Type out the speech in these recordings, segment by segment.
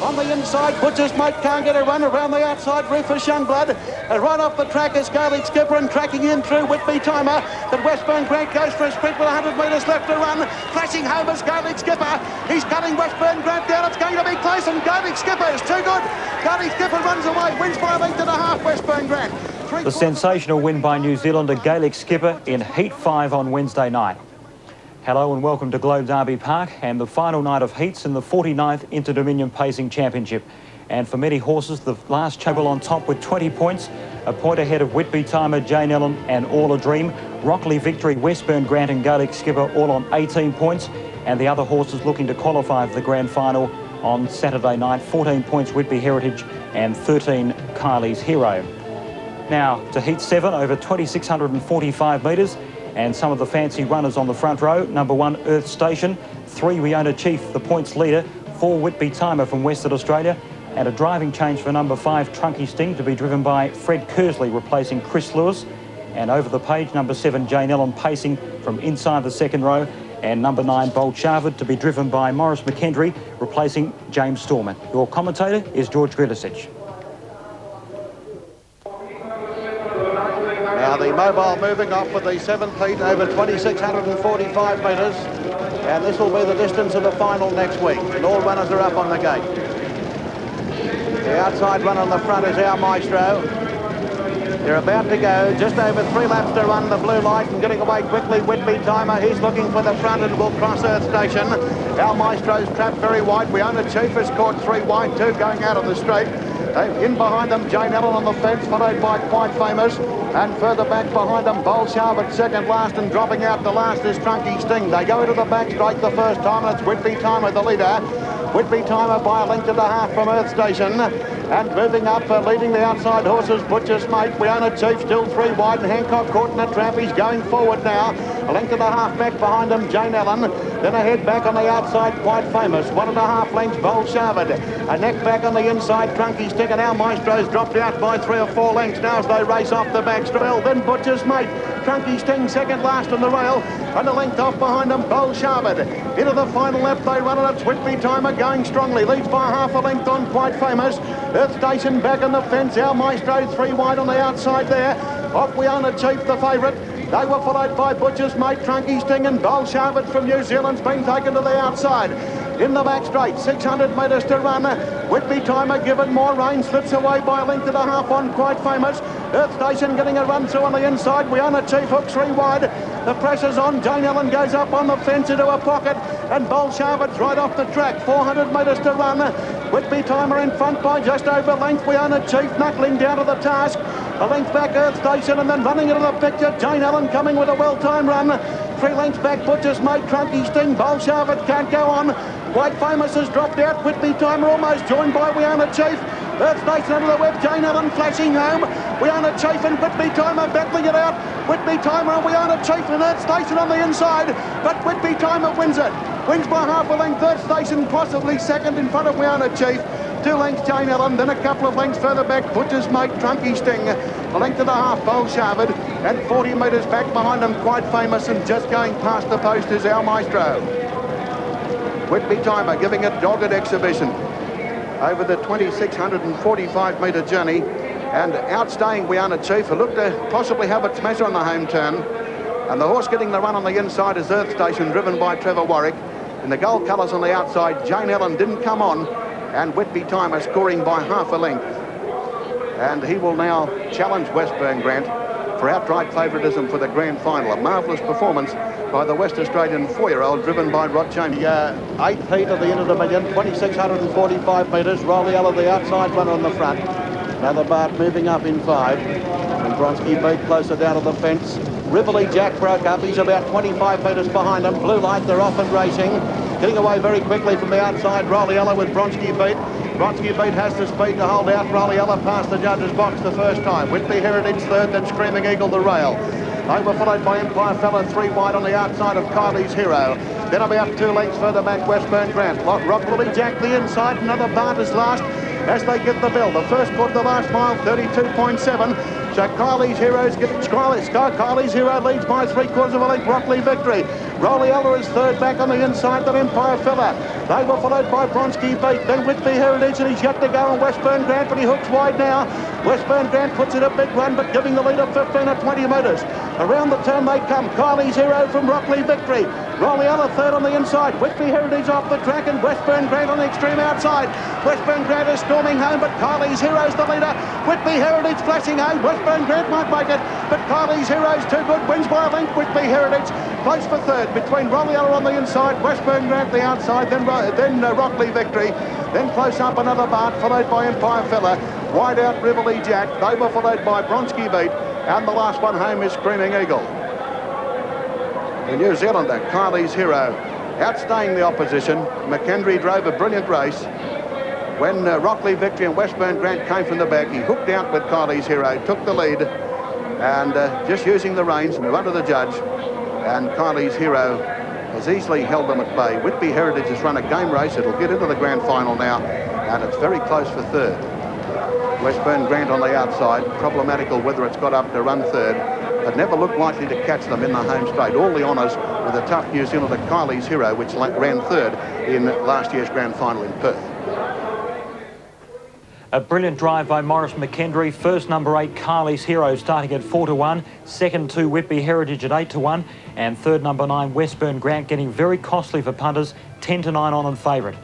On the inside, Butcher's Mate can't get a run around the outside. Rufus Youngblood. And right off the track is Garlic Skipper and tracking in through Whitby Timer. But Westburn Grant goes for a sprint with 100 metres left to run. Flashing home is Garlic Skipper. He's cutting Westburn Grant down. It's going to be close, and Garlic Skipper is too good. Garlic Skipper runs away, wins by a length and a half, Westburn Grant. The sensational win by New Zealander Gaelic Skipper in Heat 5 on Wednesday night. Hello and welcome to Globe Derby Park and the final night of heats in the 49th Inter-Dominion Pacing Championship. And for many horses, the last Chable on top with 20 points, a point ahead of Whitby Timer, Jane Ellen and All A Dream. Rockley Victory, Westburn Grant and Gaelic Skipper all on 18 points. And the other horses looking to qualify for the grand final on Saturday night, 14 points Whitby Heritage and 13 Kylie's Hero. Now to Heat 7 over 2,645 metres. And some of the fancy runners on the front row. Number 1, Earth Station. 3, Riona Chief, the points leader. 4, Whitby Timer from Western Australia. And a driving change for number 5, Trunky Sting, to be driven by Fred Kersley, replacing Chris Lewis. And over the page, number 7, Jane Ellen, pacing from inside the second row. And number 9, Bold Sharvard, to be driven by Maurice McKendry, replacing James Storman. Your commentator is George Grljusich. Now the mobile moving off with the 7th heat over 2,645 metres, and this will be the distance of the final next week. And all runners are up on the gate. The outside run on the front is Our Maestro. They're about to go, just over 3 laps to run the blue light, and getting away quickly Whitby Timer. He's looking for the front and will cross Earth Station. Our Maestro's trapped very wide. Riona Chief has caught 3 wide, 2 going out of the straight. In behind them, Jane Ellen on the fence, followed by Quite Famous. And further back behind them, Bold Sharvard second last, and dropping out the last is Trunky Sting. They go into the back straight the first time, and it's Whitby Timer, the leader. Whitby Timer by a length and a half from Earth Station. And moving up, leading the outside horses, Butcher's Mate, Riona Chief still 3 wide, and Hancock caught in a trap. He's going forward now. A length and a half back behind him, Jane Ellen. Then ahead back on the outside, Quite Famous. 1.5 lengths, Bold Sharvard. A neck back on the inside, Trunky Sting, and Our Maestro's dropped out by 3 or 4 lengths now as they race off the back straight. Then Butcher's Mate, Trunky Sting second last on the rail, and a length off behind them, Bold Sharvard. Into the final lap they run, and it's Whitby Timer going strongly. Leads by half a length on Quite Famous. Earth Station back on the fence. Our Maestro 3 wide on the outside there. Off Riona Chief, the favourite. They were followed by Butcher's Mate, Trunky Sting, and Bold Sharvard from New Zealand's been taken to the outside. In the back straight, 600 metres to run. Whitby Timer given more rain, slips away by a length and a half on Quite Famous. Earth Station getting a run through on the inside. Riona Chief hooks 3 wide. The pressure's on. Jane Ellen goes up on the fence into a pocket, and Bold Sharvard's right off the track. 400 metres to run. Whitby Timer in front by just over length. Riona Chief knuckling down to the task. A length back Earth Station, and then running into the picture, Jane Ellen coming with a well-timed run. 3 lengths back, Butcher's Mate, Trunky Sting. Bold Sharvard can't go on. Quite Famous has dropped out. Whitby Timer almost joined by Riona Chief. Earth Station under the web, Jane Ellen flashing home. Riona Chief and Whitby Timer battling it out. Whitby Timer and Riona Chief and Earth Station on the inside, but Whitby Timer wins it. Wins by half a length. Earth Station possibly second in front of Riona Chief. 2 lengths Jane Ellen, then a couple of lengths further back, Butcher's Mate, Trunky Sting. A length and a half, Bold Sharvard, and 40 metres back behind them, Quite Famous, and just going past the post is Our Maestro. Whitby Timer giving a dogged exhibition over the 2,645 metre journey, and outstaying Riona Chief, who looked to possibly have its measure on the home turn. And the horse getting the run on the inside is Earth Station, driven by Trevor Warwick. In the gold colours on the outside, Jane Ellen didn't come on, and Whitby Timer scoring by half a length. And he will now challenge Westburn Grant for outright favouritism for the grand final. A marvellous performance by the West Australian 4-year-old, driven by Rod Cheney. 8th heat of the Inter-Dominion, 2,645 metres. Rolliella, the outside runner on the front. Another Bart moving up in 5. And Bronski beat closer down to the fence. Rivoli Jack broke up. He's about 25 metres behind them. Blue Light, they're off and racing. Getting away very quickly from the outside, Rolliella with Bronski beat. Bronski beat has the speed to hold out. Rolliella past the judge's box the first time. Whitby Heritage third, then Screaming Eagle the rail. They were followed by Empire Fella 3 wide on the outside of Kylie's Hero. Then about 2 lengths further back, Westburn Grant. Rockley Jack the inside, another Bart is last as they get the bell. The first quarter, the last mile, 32.7. So Kylie's Hero leads by 3/4 of a length. Rockley Victory. Rolly Ella is third back on the inside. Then Empire Filler. They were followed by Bronski Beat. Then Whitby Heritage, and he's yet to go on Westburn Grant, but he hooks wide now. Westburn Grant puts it a big run, but giving the lead of 15 or 20 metres. Around the turn they come. Kylie's Hero from Rockley Victory. Rolly Ella third on the inside. Whitby Heritage off the track, and Westburn Grant on the extreme outside. Westburn Grant is storming home, but Kylie's Hero's the leader. Whitby Heritage flashing home. Westburn Grant might make it, but Kylie's Hero's too good. Wins by a length. Whitby Heritage close for third between Rolly Ella on the inside, Westburn Grant the outside, then Rockley Victory. Then close up another Bart, followed by Empire Filler. Wide out Rivoli Jack. They were followed by Bronski Beat, and the last one home is Screaming Eagle. The New Zealander, Kylie's Hero, outstaying the opposition. McKendry drove a brilliant race. When Rockley Victory and Westburn Grant came from the back, he hooked out with Kylie's Hero, took the lead, and just using the reins in front of the judge, and Kylie's Hero has easily held them at bay. Whitby Heritage has run a game race. It'll get into the grand final now, and it's very close for third. Westburn Grant on the outside, problematical whether it's got up to run third, but never looked likely to catch them in the home straight. All the honours with a tough New Zealander, Kylie's Hero, which ran third in last year's grand final in Perth. A brilliant drive by Maurice McKendry. First, number 8, Kylie's Hero, starting at 4-1. Second, 2, Whitby Heritage at 8-1. And third, number 9, Westburn Grant, getting very costly for punters, 10-9 on and favourite.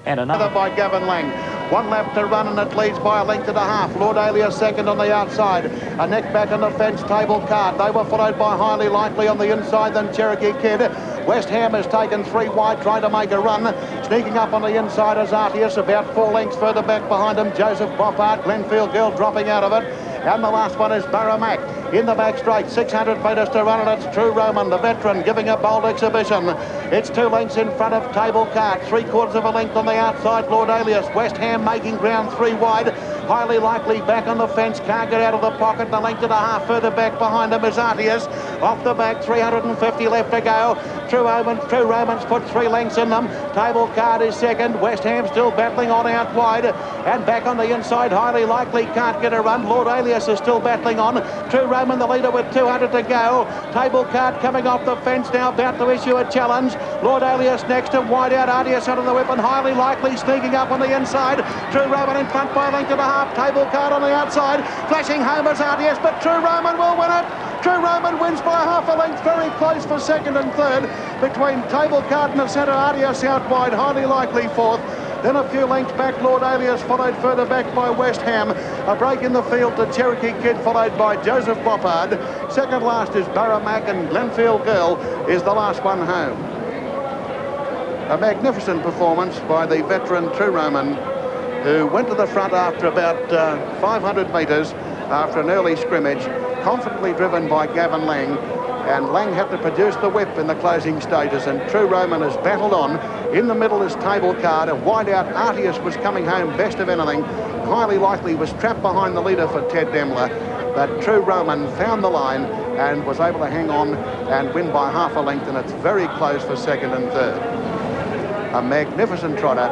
And another by Gavin Lang. 1 lap to run, and it leads by a length and a half. Lord Alias second on the outside. A neck back on the fence, Table Card. They were followed by Highly Likely on the inside, then Cherokee Kid. West Ham has taken 3 wide, trying to make a run. Sneaking up on the inside is Artius, about 4 lengths further back behind him. Joseph Boppard, Glenfield Girl dropping out of it. And the last one is Baramac in the back straight. 600 metres to run, and it's True Roman, the veteran, giving a bold exhibition. It's 2 lengths in front of Table Card. 3/4 of a length on the outside, Lord Alias. West Ham making ground 3 wide. Highly Likely back on the fence, can't get out of the pocket. The length and a half further back behind him is Artius. Off the back, 350 left to go. True Romans put 3 lengths in them. Table Card is second. West Ham still battling on out wide. And back on the inside, Highly Likely can't get a run. Lord Alias is still battling on. True Roman the leader with 200 to go. Table Card coming off the fence now, about to issue a challenge. Lord Alias next to wide out. Artius under the whip, and Highly Likely sneaking up on the inside. True Roman in front by a length and a half. Table Card on the outside. Flashing home as Artius, but True Roman will win it. True Roman wins by half a length, very close for second and third. Between Table Card and the centre, Artius out wide, Highly Likely fourth. Then a few lengths back, Lord Alias, followed further back by West Ham. A break in the field to Cherokee Kid, followed by Joseph Boppard. Second last is Baramac, and Glenfield Girl is the last one home. A magnificent performance by the veteran True Roman, who went to the front after about 500 metres after an early scrimmage, confidently driven by Gavin Lang, and Lang had to produce the whip in the closing stages, and True Roman has battled on. In the middle is Table Card, and wide out Artius was coming home best of anything. Highly Likely was trapped behind the leader for Ted Demler, but True Roman found the line and was able to hang on and win by half a length, and it's very close for second and third. A magnificent trotter,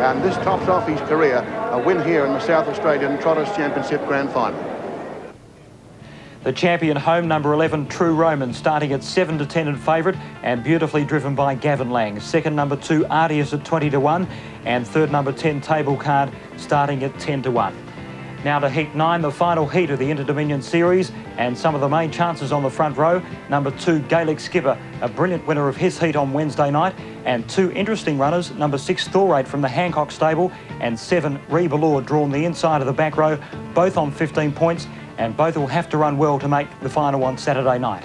and this tops off his career, a win here in the South Australian Trotters Championship Grand Final. The champion home, number 11, True Roman, starting at 7-10 in favourite, and beautifully driven by Gavin Lang. Second, number 2, Artius at 20-1, and third, number 10, Table Card, starting at 10-1. Now to Heat 9, the final heat of the Inter-Dominion Series, and some of the main chances on the front row. Number 2, Gaelic Skipper, a brilliant winner of his heat on Wednesday night, and 2 interesting runners, number 6, Thorate from the Hancock stable, and 7, Rebelor, drawn the inside of the back row, both on 15 points, and both will have to run well to make the final on Saturday night.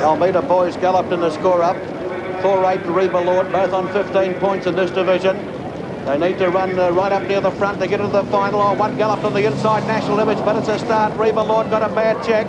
Almeida boys galloped in the score-up. Thorate and Reba Lord both on 15 points in this division. They need to run right up near the front to get into the final. Oh, one galloped on the inside, National Image, but it's a start. Reba Lord got a bad check.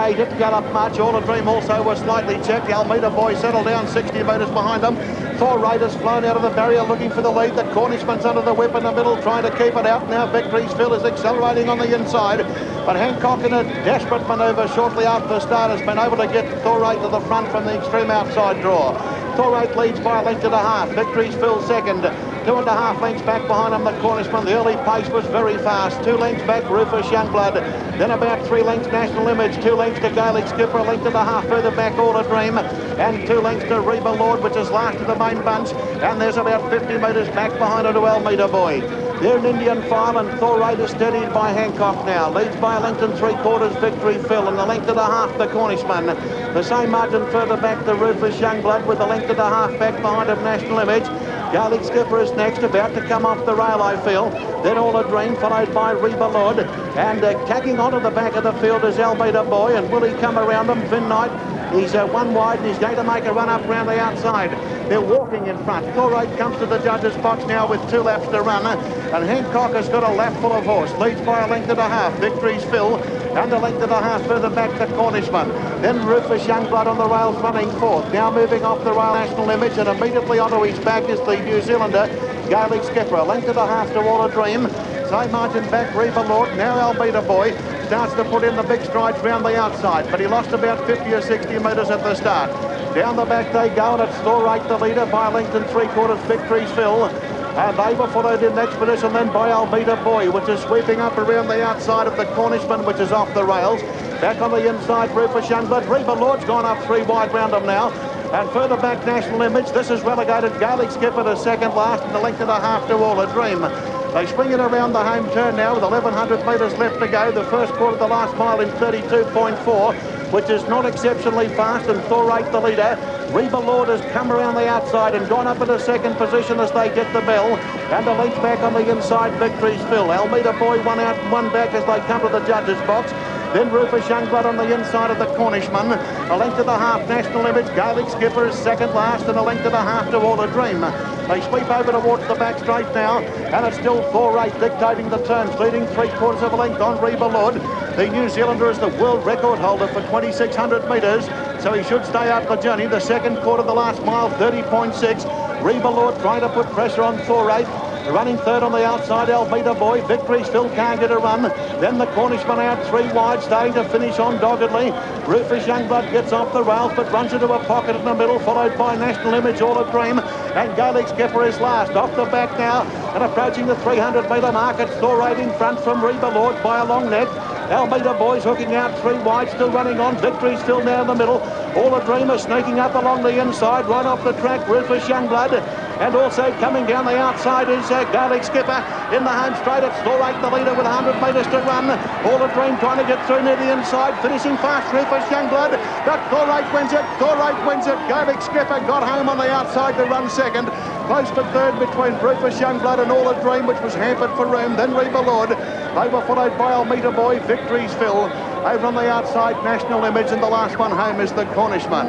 He didn't gallop much. All a Dream also was slightly checked. The Almeida boys settled down 60 metres behind them. Thorate has flown out of the barrier looking for the lead. The Cornishman's under the whip in the middle trying to keep it out. Now Victory's Phil is accelerating on the inside. But Hancock, in a desperate manoeuvre shortly after the start, has been able to get Thorate to the front from the extreme outside draw. Thorite leads by a length and a half. Victory's Phil second. 2.5 lengths back behind him, the Cornishman. The early pace was very fast. 2 lengths back, Rufus Youngblood. Then about 3 lengths, National Image. 2 lengths to Gaelic Skipper. A length and a half further back, All a Dream. And 2 lengths to Reba Lord, which is last of the main bunch. And there's about 50 metres back behind her to Almeida Boy. They're an Indian file, and Thorite is steadied by Hancock now. Leads by a length and 3/4, Victory Phil, and a length and a half, the Cornishman. The same margin further back, the Rufus Youngblood, with a length and a half back behind of National Image. Gaelic Skipper is next, about to come off the rail, I feel. Then All a Dream, followed by Reba Lord. And tagging onto the back of the field is Almeida Boy, and will he come around them? Vin Knight. He's one wide, and he's going to make a run up round the outside. They're walking in front. Thorite comes to the judges' box now with 2 laps to run, and Hancock has got a lap full of horse. Leads by a length and a half. Victory's Phil, and a length and a half further back, the Cornishman. Then Rufus Youngblood on the rails running fourth. Now moving off the rail, National Image, and immediately onto his back is the New Zealander, Gaelic Skipper. A length and a half to All a Dream. Same margin back, Reba Lord. Now Almeida Boy starts to put in the big strides round the outside, but he lost about 50 or 60 metres at the start. Down the back they go, and it's Thorite the leader by a length and 3/4, Victory's Phil. And they were followed in expedition then by Almeida Boy, which is sweeping up around the outside of the Cornishman, which is off the rails. Back on the inside, Rufus Youngblood. Reba Lord's gone up 3 wide round him now. And further back, National Image. This is relegated Gaelic Skipper to second last, and a length and a half to All a Dream. They swing it around the home turn now with 1,100 metres left to go. The first quarter of the last mile in 32.4, which is not exceptionally fast, and Thorite the leader. Reba Lord has come around the outside and gone up into second position as they get the bell. And a length back on the inside, Victory's Phil. Almeida Boy one out and one back as they come to the judges' box. Then Rufus Youngblood on the inside of the Cornishman. A length and a half, National Image. Gaelic Skipper is second last, and a length and a half to All a Dream. They sweep over towards the back straight now, and it's still Thorite dictating the turns, leading 3/4 of a length on Reba Lord. The New Zealander is the world record holder for 2,600 metres, so he should stay up the journey. The second quarter of the last mile, 30.6. Reba Lord trying to put pressure on Thorite. Running third on the outside, Almeida Boy. Victory's Phil can't get a run. Then the Cornishman out 3 wide, starting to finish on doggedly. Rufus Youngblood gets off the rails, but runs into a pocket in the middle, followed by National Image, All a Dream. And Gaelic Skipper is last. Off the back now, and approaching the 300-metre mark. It's Thorite in front from Reba Lord by a long neck. Almeida Boy's hooking out 3 wide, still running on. Victory's Phil now in the middle. All a Dream is sneaking up along the inside, right off the track, Rufus Youngblood. And also coming down the outside is Gaelic Skipper in the home straight. It's Thorite the leader with 100 metres to run. All a Dream trying to get through near the inside, finishing fast, Rufus Youngblood. But Thorite wins it, Thorite wins it. Gaelic Skipper got home on the outside to run second. Close for third between Rufus Youngblood and All a Dream, which was hampered for room. Then Reba Lord. They were followed by Almeida Boy, Victory's Phil. Over on the outside, National Image, and the last one home is the Cornishman.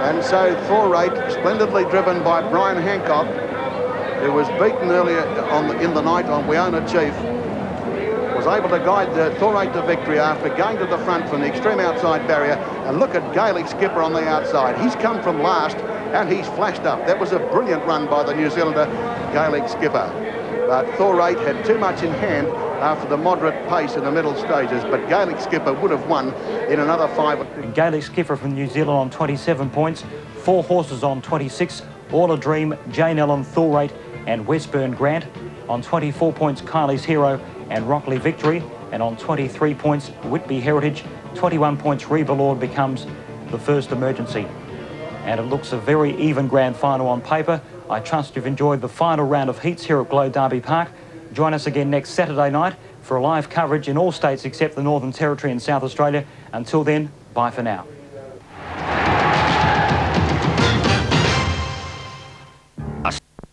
And so Thorite, splendidly driven by Brian Hancock, who was beaten earlier in the night on Wiona Chief, was able to guide Thorite to victory after going to the front from the extreme outside barrier. And look at Gaelic Skipper on the outside. He's come from last and he's flashed up. That was a brilliant run by the New Zealander, Gaelic Skipper. But Thorite had too much in hand after the moderate pace in the middle stages, but Gaelic Skipper would have won in another 5. And Gaelic Skipper from New Zealand on 27 points, 4 horses on 26, All a Dream, Jane Ellen, Thorite and Westburn Grant. On 24 points, Kylie's Hero and Rockley Victory, and on 23 points, Whitby Heritage. 21 points, Reba Lord becomes the first emergency. And it looks a very even grand final on paper. I trust you've enjoyed the final round of heats here at Globe Derby Park. Join us again next Saturday night for a live coverage in all states except the Northern Territory and South Australia. Until then, bye for now.